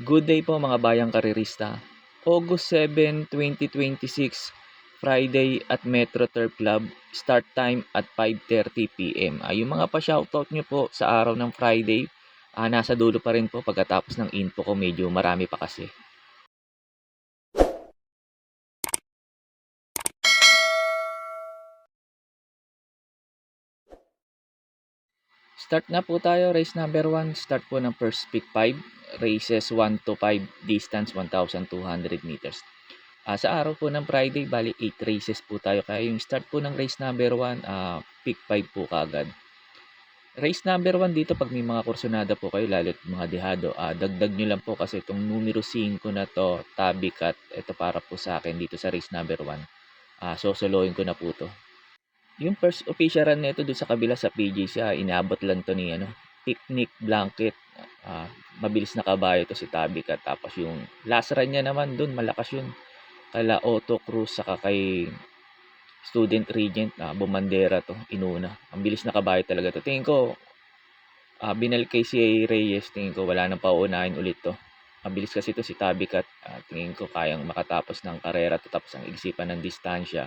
Good day po mga bayang karerista. August 7, 2026, Friday at Metro Turf Club, start time at 5:30 PM. Yung mga pa-shoutout nyo po sa araw ng Friday, nasa dulo pa rin po pagkatapos ng info ko, medyo marami pa kasi. Start na po tayo, race number 1, start po ng first pick 5, races 1 to 5, distance 1,200 meters. Sa araw po ng Friday, bali 8 races po tayo. Kaya yung start po ng race number 1, pick 5 po kaagad. Race number 1 dito, pag may mga kursunada po kayo, lalo't mga dehado, dagdag nyo lang po kasi itong numero 5 na to, Tabicat, ito para po sa akin dito sa race number 1. Sosolohin ko na po to. Yung first official run nito doon sa kabila sa PJC, inaabot lang to ni Picnic Blanket. Mabilis na kabayo to si Tabicat. Tapos yung last run niya naman doon, malakas yun. Kala Auto Cruz saka kay Student Regent na Bumandera to, inuna. Ang bilis na kabayo talaga to. Tingin ko, binalik kay si Reyes, tingin ko wala nang pauunahin ulit to. Mabilis kasi to si Tabicat. Tingin ko kayang makatapos ng karera to, tapos ang igsipan ng distansya.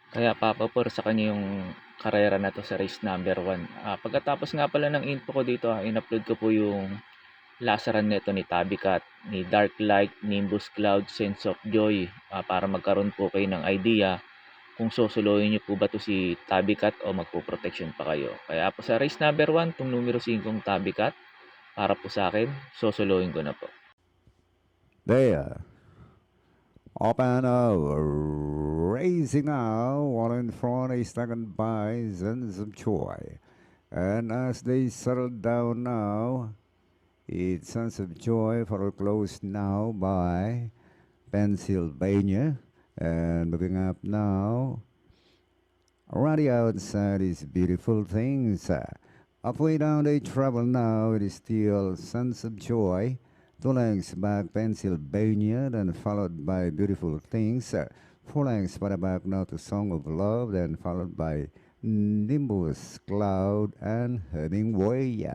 Kaya papapor sa kanya yung karera na to sa race number 1. Pagkatapos nga pala ng info ko dito, in-upload ko po yung last run nito ni Tabicat, ni Dark Light, Nimbus Cloud, Sense of Joy, para magkaroon po kayo ng idea kung susuluhin nyo po ba to si Tabicat o magpo-protection pa kayo. Kaya po sa race number 1, itong numero 5 Tabicat, para po sa akin, susuluhin ko na po. There. Open racing now, one in front is second by Sense of Joy. And as they settle down now, it's Sense of Joy for close now by Pennsylvania. And moving up now, around the outside is Beautiful Things. Halfway down they travel now, it is still Sense of Joy. 2 lengths back Pennsylvania, then followed by Beautiful Things. 4 lengths para back now to Song of Love, then followed by Nimbus Cloud and Hemingway.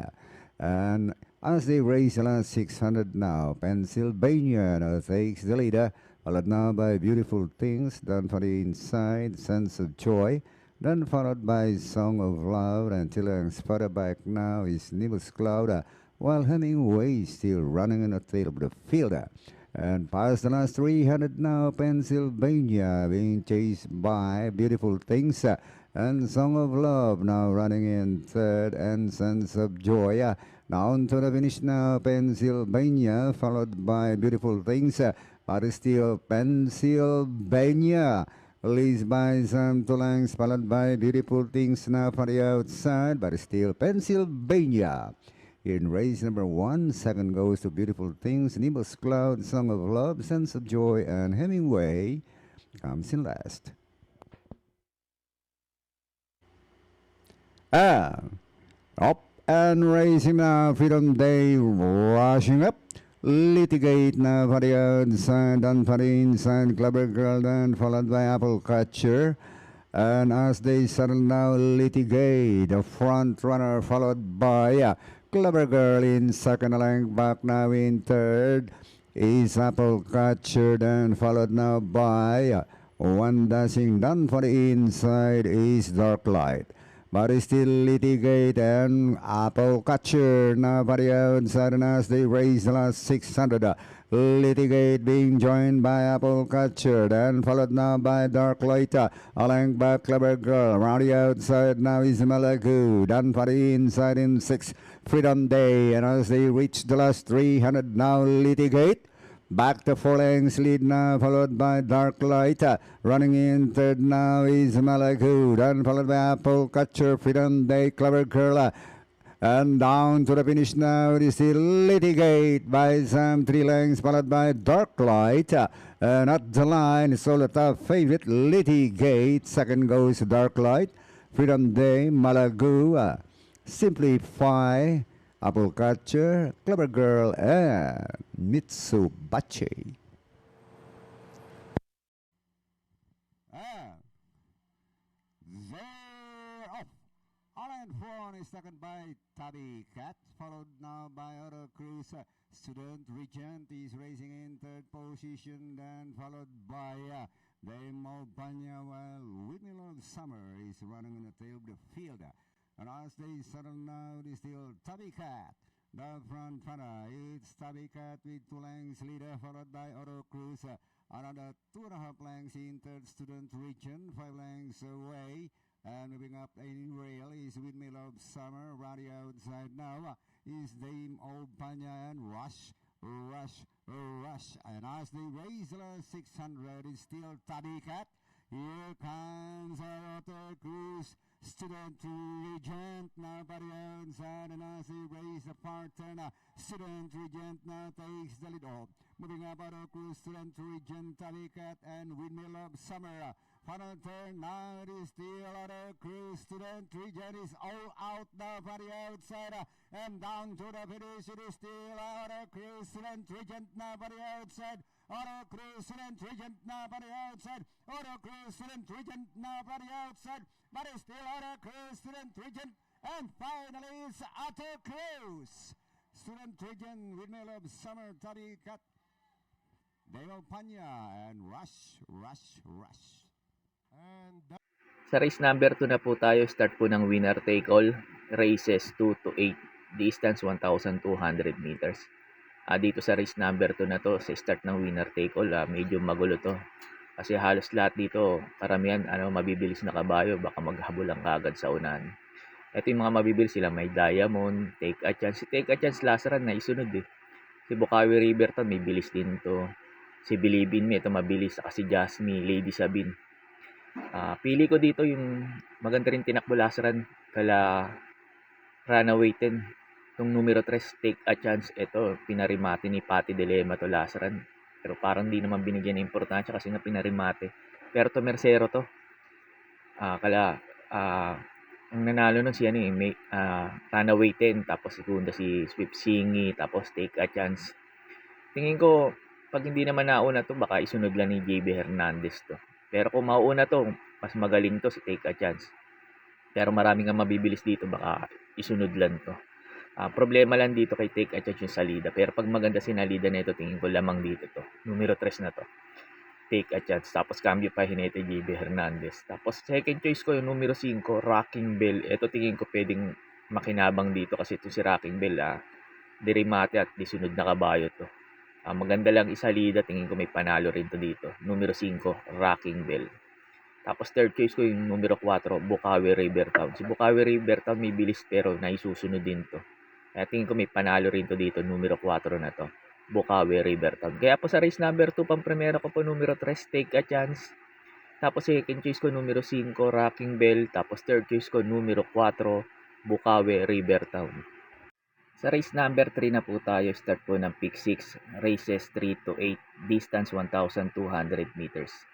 And as they race the last 600 now, Pennsylvania now takes the leader, followed now by Beautiful Things, then for the inside, Sense of Joy, then followed by Song of Love, and till further back now is Nimbus Cloud, while Hemingway is still running in the tail of the field. And past the last 300 now, Pennsylvania being chased by Beautiful Things, and Song of Love now running in third, and Sense of Joy. Down to the finish now, Pennsylvania, followed by Beautiful Things, but still Pennsylvania leads by some 2 lengths, followed by Beautiful Things now for the outside, but still Pennsylvania. In race number 1, second goes to Beautiful Things, Nimbus Cloud, Song of Love, Sense of Joy, and Hemingway comes in last. Up and racing now, Freedom Day rushing up. Litigate now for the outside, and for the inside, Clever Girl, then followed by Apple Catcher. And as they settle now, Litigate, the front runner, followed by Clever Girl in second, length back now in third is Apple Catcher, then followed now by One Dashing. Done for the inside is Dark Light. But still Litigate and Apple Catcher now for the outside, and as they race the last 600. Litigate being joined by Apple Catcher, then followed now by Dark Light, a length by Clever Girl. Around the outside now is Malagu, done for the inside in 6, Freedom Day, and as they reach the last 300 now, Litigate. Back to 4 lengths lead now, followed by Dark Light. Running in third now is Malagu, then followed by Apple Catcher, Freedom Day, Clever Girl. And down to the finish now, it is the Litigate by some 3 lengths, followed by Dark Light. And at the line, so the top favorite, Litigate. Second goes Dark Light, Freedom Day, Malagu, Simplify, Apple Catcher, Clever Girl, and Mitsubachi. They're off. All in front is second by Tabicat, followed now by Auto Cruz. Student Regent is racing in third position, then followed by Dame Panya, while Whitney Love Summer is running in the tail of the field. And as they settle now, it is still Tubby Cat. The front runner, it's Tubby Cat with 2 lengths leader, followed by Auto Cruz. Another 2.5 lengths in third, Student Regent, 5 lengths away. And moving up in rail is With Me Love Summer. Right outside now is Dame Panya and Rush. And as they raise the last 600, it's still Tubby Cat. Here comes Auto Cruz. Student Regent now by the outside, and as they raise the partner, Student Regent now takes the lead off. Moving up Auto Cruz, Student Regent, Tubby Cat, and With Me Love Summer. Final turn, now it is still Auto Cruz. Student Regent is all out now by the outside, and down to the finish, it is still Auto Cruz. Student Regent now by the outside. Auto Cruz, Student Regent now by the outside. Auto Cruz, Student Regent now by the outside. But it's still Auto Cruz, Student Regent, and finally it's Auto Cruz. Student Regent, With Me Love Summer, Tubby Cat, Dame Panya, and Rush. And Sa race number 2 na po tayo, start po ng winner take all, races 2 to 8, distance 1,200 meters. Dito sa race number 2 na to, sa start ng winner take all, medyo magulo to. Kasi halos lahat dito, karamihan mabibilis na kabayo, baka maghabol lang kagad sa unahan. Ito yung mga mabibilis sila, may Diamond, Take a Chance. Si Take a Chance last run na isunod eh. Si Bukawi Riverton, may bilis din to. Si Believe in Me, ito mabilis. Saka si Jasmine, Lady Sabine. Pili ko dito yung maganda rin tinakbo last run, kala Runaway 10. Itong numero 3, Take a Chance. Ito, pinarimati ni Patty Dilema to last run. Pero parang di naman binigyan ng importansya kasi nga pinarimate. Pero to Mercero to. Ang nanalo nun si Runaway 10, tapos segunda si Sweep Singy, tapos Take a Chance. Tingin ko, pag hindi naman nauna to, baka isunod lang ni JB Hernandez to. Pero kung mauuna to, mas magaling to si Take a Chance. Pero maraming nga mabibilis dito, baka isunod lang to. Problema lang dito kay Take a Chance yung salida. Pero pag maganda si Nalida na ito, tingin ko lamang dito to. Numero 3 na to. Take a Chance. Tapos cambio pa Hinete JB Hernandez. Tapos second choice ko yung numero 5, Rocking Bell. Ito tingin ko pwedeng makinabang dito kasi ito si Rocking Bell. Dirimate at disunod na kabayo to. Maganda lang isalida. Tingin ko may panalo rin to dito. Numero 5, Rocking Bell. Tapos third choice ko yung numero 4, Bukawi Rivertown. Si Bukawi Rivertown may bilis pero naisusunod din to. Kaya tingin ko may panalo rin to dito, numero 4 na to, Bukawi Rivertown. Kaya po sa race number 2, pang-primera ko po numero 3, Take a Chance. Tapos second choice ko numero 5, Rocking Bell. Tapos third choice ko numero 4, Bukawi Rivertown. Sa race number 3 na po tayo, start po ng pick 6, races 3 to 8, distance 1,200 meters.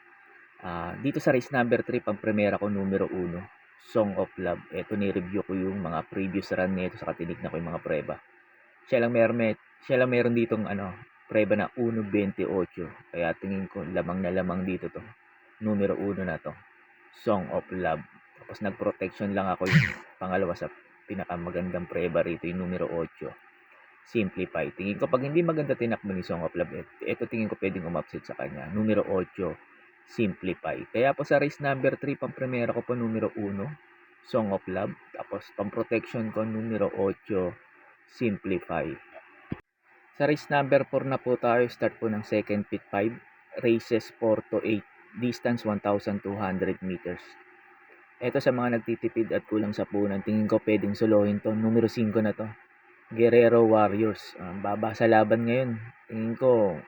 Dito sa race number 3, pang-primera ko numero 1, Song of Love. Ito ni-review ko yung mga previous run nito, saka tinignan ko yung mga preba. Siya lang meron ditong preba na 1.28. Kaya tingin ko lamang na lamang dito to. Numero 1 na to, Song of Love. Tapos nag-protection lang ako yung pangalawa sa pinakamagandang preba rito, yung numero 8, Simplify. Tingin ko pag hindi maganda tinakbo ni Song of Love, ito tingin ko pwedeng umupset sa kanya. Numero 8, Simplify. Kaya po sa race number 3, pang-primera ko po numero 1, Song of Love. Tapos pang-protection ko numero 8, Simplify. Sa race number 4 na po tayo, start po ng second pick 5, races 4 to 8, distance 1,200 meters. Ito sa mga nagtitipid at kulang sa punan, tingin ko pwedeng solohin to. Numero 5 na to, Guerrero Warriors. Baba sa laban ngayon. Tingin ko,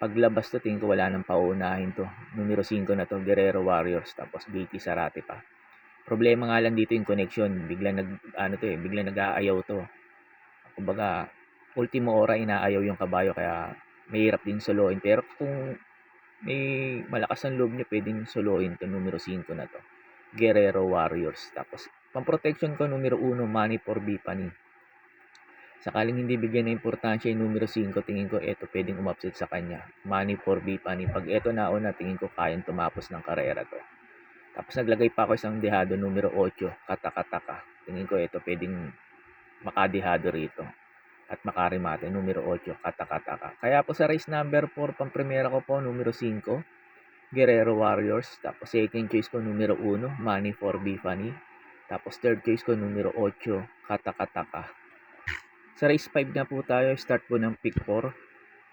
paglabas to, tingin ko wala nang pauunahin to. Numero 5 na to, Guerrero Warriors. Tapos BT Sarate pa. Problema nga lang dito yung connection. Bigla nag-aayaw to. Kumbaga, ultimo ora inaayaw yung kabayo, kaya mahirap din solohin. Pero kung may malakas ang loob niya, pwedeng solohin to. Numero 5 na to, Guerrero Warriors. Tapos pang-protection ko numero 1, Money for Bipani. Sakaling hindi bigyan ng importansya yung numero 5, tingin ko ito pwedeng umupset sa kanya, Money for Bipani. Pag ito nauna, tingin ko kayang tumapos ng karera to. Tapos naglagay pa ako isang dehado, numero 8, Katakataka. Tingin ko ito pwedeng makadehado rito. at makarimate, numero 8, Katakataka. Kaya po sa race number 4, pampremera ko po, numero 5, Guerrero Warriors. Tapos second choice ko, numero 1, Money for Bifani. Tapos third choice ko, numero 8, Katakataka. Sa race 5 na po tayo, start po ng pick 4,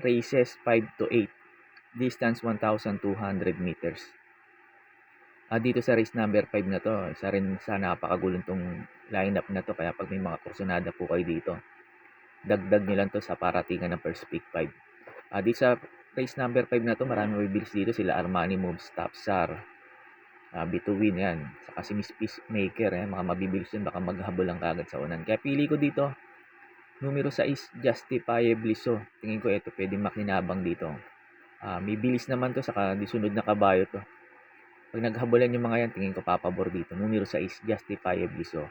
races 5 to 8, distance 1,200 meters. Dito sa race number 5 na to, isa rin sa napakagulong tong lineup na to, kaya pag may mga kursunada po kayo dito, dagdag nyo lang to sa paratingan ng first pick 5. Dito sa race number 5 na to, marami mabibilis dito, sila Armani Moves, Tapsar, Bituin yan, saka si Miss Peacemaker, mga mabibilis yun, baka maghabol lang kagad sa unan. Kaya pili ko dito, numero 6, Justifiably So. Tingin ko ito pwedeng makinabang dito. May bilis naman to, saka di sunod na kabayo to. Pag naghabulan yung mga yan, tingin ko papabor dito. Numero 6, Justifiably So.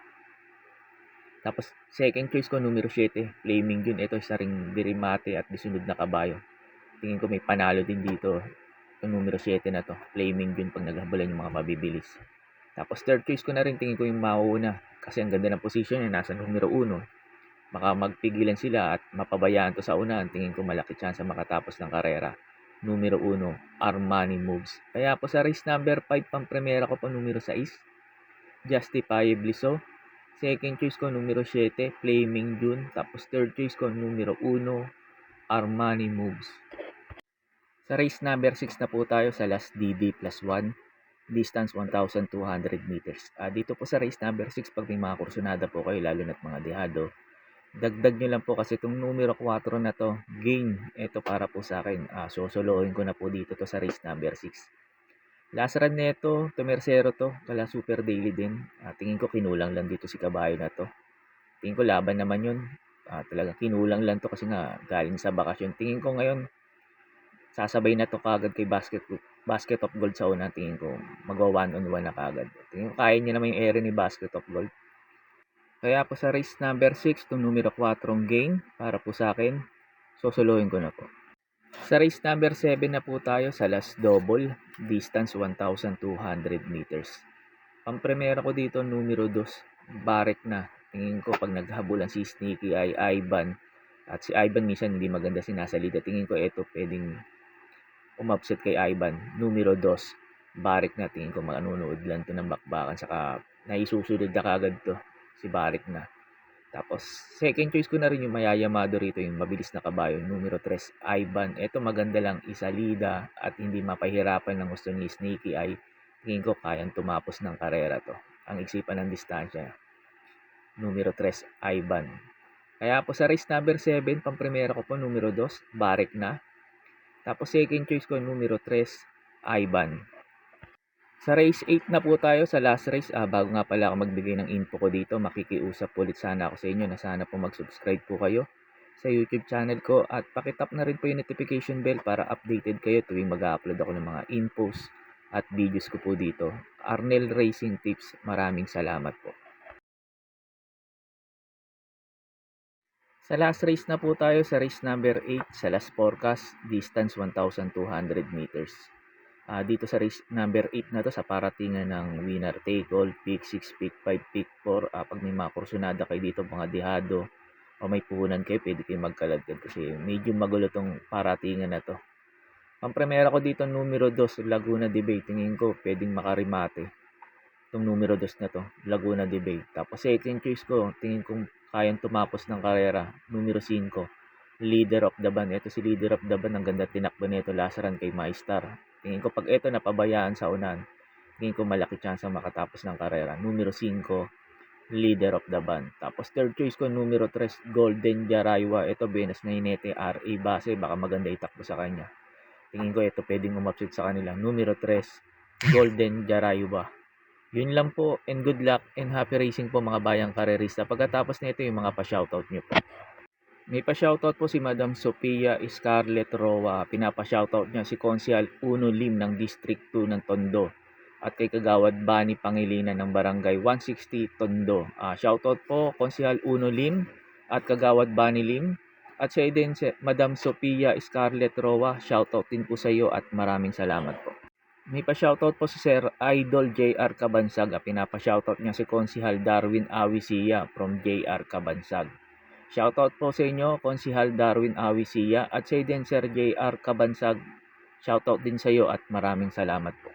Tapos, second choice ko, numero 7, Flaming June. Ito isa ring dirimate at disunod na kabayo. Tingin ko may panalo din dito. Itong numero 7 na to, Flaming June, pag naghabulan yung mga mabibilis. Tapos, third choice ko na rin, tingin ko yung mauuna. Kasi ang ganda ng position niya, nasa numero 1. Baka magpigilan sila at mapabayaan to sa unahan. Tingin ko malaki chance makatapos ng karera. Numero 1, Armani Moves. Kaya po sa race number 5, pampremera ko po numero 6, Justifiably So. Second choice ko numero 7, Flaming June. Tapos third choice ko numero 1, Armani Moves. Sa race number 6 na po tayo sa last DD plus 1, distance 1,200 meters. Dito po sa race number 6, pag may mga kursunada po kayo, lalo na't mga dehado, dagdag nyo lang po kasi itong numero 4 na to, gain. Ito para po sa akin. Sosolohin ko na po dito to sa race number 6. Last run nito, Tumersero to, kala super daily din. Tingin ko kinulang lang dito si kabayo na to. Tingin ko laban naman yun. Talaga kinulang lang to kasi nga galing sa bakasyon. Tingin ko ngayon, sasabay na to kagad kay Basket of Gold sa una. Tingin ko magwa 1-on-1 na kagad. Tingin ko kaya niya naman yung ere ni Basket of Gold. Kaya po sa race number 6, itong numero 4 gain, para po sa akin, sosolohin ko na po. Sa race number 7 na po tayo sa last double, distance 1,200 meters. Pampremera ko dito, numero 2, Barek na. Tingin ko pag naghabulan si Sneaky ay Ivan. At si Ivan minsan hindi maganda sinasalida. Tingin ko ito pwedeng umupset kay Ivan. Numero 2, Barek na. Tingin ko manunood lang to ng bakbakan. Saka naisusunod na kagad to si Barek na. Tapos, second choice ko na rin yung mayayamado rito, yung mabilis na kabayo, numero 3, Ivan. Ito maganda lang, isalida at hindi mapahirapan ng gusto ni Sneaky ay tingin ko kayang tumapos ng karera to. Ang iksipan ng distansya, numero 3, Ivan. Kaya po sa race number 7, pampremera ko po, numero 2, Barek na. Tapos second choice ko, numero 3, Ivan. Sa race 8 na po tayo, sa last race. Bago nga pala ako magbigay ng info ko dito, makikiusap ulit sana ako sa inyo na sana po mag-subscribe po kayo sa YouTube channel ko at pakitap na rin po yung notification bell para updated kayo tuwing mag-upload ako ng mga infos at videos ko po dito. Arnel Racing Tips, maraming salamat po. Sa last race na po tayo, sa race number 8, sa last forecast, distance 1,200 meters. Dito sa race number 8 na to, sa paratingan ng winner take all, pick 6, pick 5, pick 4. Pag may mga kursunada kayo dito, mga dehado, o may puhunan kayo, pwede kayo magkalagdag kasi medyo magulo tong paratingan na to. Pampremera ko dito, numero 2, Laguna Debate. Tingin ko, pwedeng makarimate itong numero 2 na to, Laguna Debate. Tapos second choice ko, tingin kong kayang tumapos ng karera, numero 5, Leader of the Band. Ito si Leader of the Band, ang ganda tinakbo nito last run kay Maestar. Tingin ko pag ito napabayaan sa unan, tingin ko malaki chance makatapos ng karera. Numero 5, Leader of the Band. Tapos third choice ko, numero 3, Golden Jaraywa. Ito Venus na Inete, RA base, baka maganda itakbo sa kanya. Tingin ko ito pwedeng umapsit sa kanila. Numero 3, Golden Jaraywa. Yun lang po, and good luck and happy racing po mga bayang karerista. Pagkatapos nito yung mga pa-shoutout nyo po. May pa-shoutout po si Madam Sophia Scarlett Roa. Pinapa-shoutout niya si Konsyal Uno Lim ng District 2 ng Tondo. At kay Kagawad Bani Pangilinan ng Barangay 160 Tondo. Shoutout po Konsyal Uno Lim at Kagawad Bani Lim. At siya din si Madam Sophia Scarlett Roa. Shoutout din po sa iyo at maraming salamat po. May pa-shoutout po si Sir Idol JR Cabansag. Pinapa-shoutout niya si Konsihal Darwin Awisia from JR Cabansag. Shoutout po sa inyo, Konsihal Darwin Awisia, at sa din Sir JR Kabansag. Shoutout din sa iyo at maraming salamat po.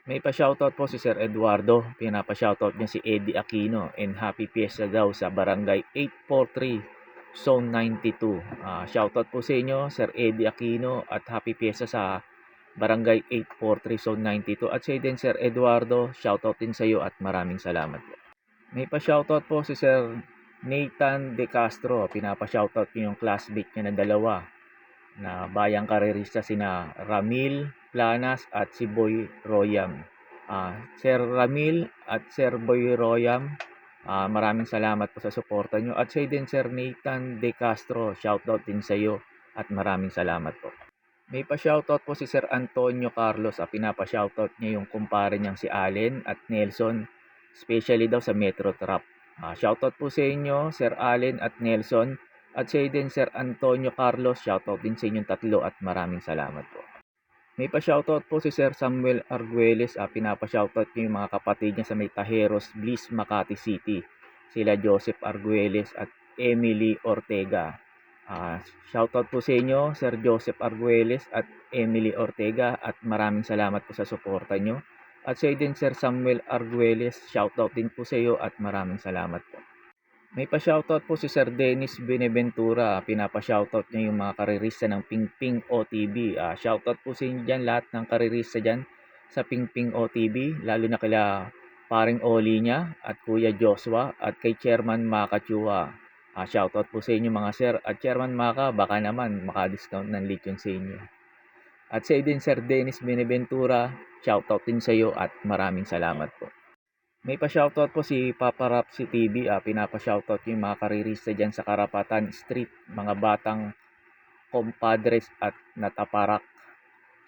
May pa-shoutout po si Sir Eduardo. Pinapa-shoutout niya si Eddie Aquino and happy fiesta daw sa Barangay 843, Zone 92. Shoutout po sa inyo, Sir Eddie Aquino, at happy fiesta sa Barangay 843, Zone 92. At sa din Sir Eduardo, shoutout din sa iyo at maraming salamat po. May pa-shoutout po si Sir Nathan De Castro. Pinapa-shoutout niyo yung classmate niya na dalawa na bayang karerista sina Ramil Planas at si Boy Royam. Sir Ramil at Sir Boy Royam, maraming salamat po sa suporta nyo. At sa din Sir Nathan De Castro, shoutout din sa iyo at maraming salamat po. May pa-shoutout po si Sir Antonio Carlos. Pinapa-shoutout niya yung kumpare niyang si Allen at Nelson, especially daw sa Metro Trap. Shoutout po sa inyo, Sir Allen at Nelson. At sa din Sir Antonio Carlos, shoutout din sa inyong tatlo at maraming salamat po. May pa-shoutout po si Sir Samuel Arguelles. Pinapa-shoutout niyo yung mga kapatid niya sa may Tajeros, Bliss, Makati City. Sila Joseph Arguelles at Emily Ortega. Shoutout po sa inyo, Sir Joseph Arguelles at Emily Ortega, at maraming salamat po sa suporta nyo. At sa din Sir Samuel Arguelles, shoutout din po sa iyo at maraming salamat po. May pa-shoutout po si Sir Dennis Beneventura. Pinapa-shoutout niya yung mga karirista ng Pingping OTV. Shoutout po sa inyo dyan, lahat ng karirista dyan sa Pingping OTV, lalo na kila paring Oli niya at Kuya Joshua at kay Chairman Maka Chua. Shoutout po sa inyo mga sir. At Chairman Maka, baka naman maka-discount ng lechon sa inyo. At sa din Sir Dennis Beneventura, shoutout din sa iyo at maraming salamat po. May pa-shoutout po si Papa Rapsi TV. Pinapa-shoutout yung mga karirista dyan sa Karapatan Street, mga batang compadres at nataparak.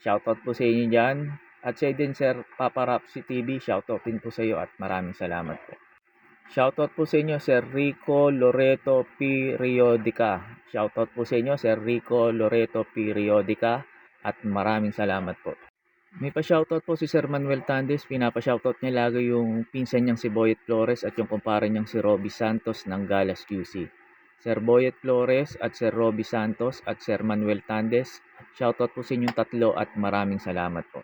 Shoutout po sa inyo dyan. At sa din Sir Papa Rapsi TV, shoutout din po sa iyo at maraming salamat po. Shoutout po sa inyo Sir Rico Loreto Periodica. Shoutout po sa inyo Sir Rico Loreto Periodica at maraming salamat po. May pa-shoutout po si Sir Manuel Tandes. Pinapa-shoutout niya lagi yung pinsan niyang si Boyet Flores at yung kumpare niyang si Robby Santos ng Galas QC. Sir Boyet Flores at Sir Robby Santos at Sir Manuel Tandes, shoutout po sa inyong tatlo at maraming salamat po.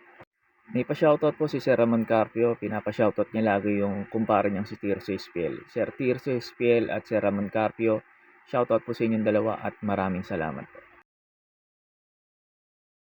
May pa-shoutout po si Sir Ramon Carpio. Pinapa-shoutout niya lagi yung kumpare niyang si Tirso Espiel. Sir Tirso Espiel at Sir Ramon Carpio, shoutout po sa inyong dalawa at maraming salamat po.